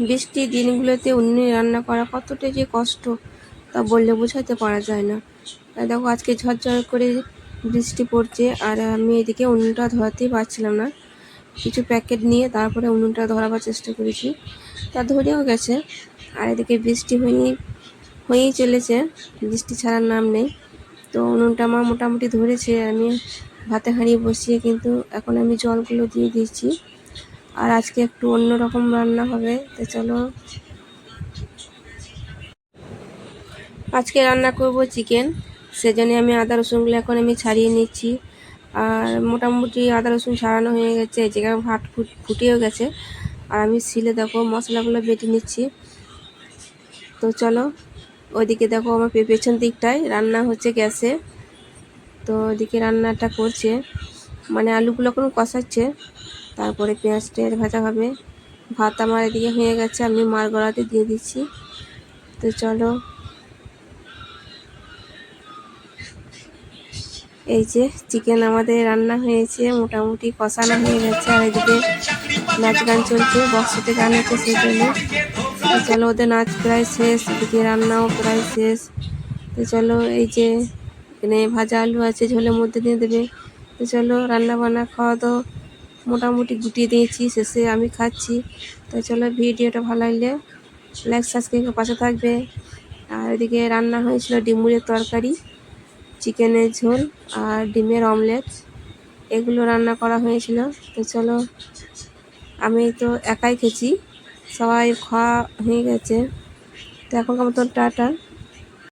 বৃষ্টির দিনগুলোতে উনুনে রান্না করা কতটা যে কষ্ট তা বললে বোঝাতে পারা যায় না। দেখো আজকে ঝরঝর করে বৃষ্টি পড়ছে আর আমি এদিকে উনুনটা ধরাতেই পারছিলাম না। কিছু প্যাকেট নিয়ে তারপরে উনুনটা ধরাবার চেষ্টা করেছি, তা ধরেও গেছে। আর এদিকে বৃষ্টি হয়েই চলেছে, বৃষ্টি ছাড়ার নাম নেই। তো উনুনটা আমার মোটামুটি ধরেছে। আমি ভাতে হাঁড়ি বসিয়ে কিন্তু এখন আমি জলগুলো দিয়ে দিচ্ছি। আর আজকে একটু অন্যরকম রান্না হবে, তো চলো। আজকে রান্না করব চিকেন, সেজন্য আমি আদা রসুনগুলো এখন আমি ছাড়িয়ে নিচ্ছি। আর মোটামুটি আদা রসুন ছাড়ানো হয়ে গেছে, এই জায়গায় ভাত ফুটেও গেছে। আর আমি শিলে দেখো মশলাগুলো বেটে নিচ্ছি। তো চলো, ওইদিকে দেখো আমার পেছন দিকটায় রান্না হচ্ছে গ্যাসে। তো ওইদিকে রান্নাটা করছে, মানে আলুগুলো এখন কষাচ্ছে, তারপরে পেঁয়াজ টেয়াজ ভাজা হবে। ভাত আমার এদিকে হয়ে গেছে, আমি মার গড়াতে দিয়ে দিচ্ছি। তো চলো, এই যে চিকেন আমাদের রান্না হয়েছে, মোটামুটি কষানো হয়ে গেছে। আর এদিকে নাচ গান চলছে, বক্সতে গান হচ্ছে সেই জন্য। তো চলো, ওদের নাচ প্রায় শেষ, এদিকে রান্নাও প্রায় শেষ। তো চলো, এই যে এখানে ভাজা আলু আছে, ঝোলের মধ্যে দিয়ে দেবে। তো চলো, রান্না বান্না খাওয়া তো মোটামুটি গুটিয়ে দিয়েছি, শেষে আমি খাচ্ছি। তো চলো, ভিডিওটা ভালো লাগলে লাইক সাবস্ক্রাইব পাশে থাকবে। আর এদিকে রান্না হয়েছিল ডিমুরের তরকারি, চিকেনের ঝোল আর ডিমের অমলেট, এগুলো রান্না করা হয়েছিল। তো চলো, আমি তো একাই খেয়েছি, সবাই খাওয়া হয়ে গেছে। তো এখনকার মতো টাটা।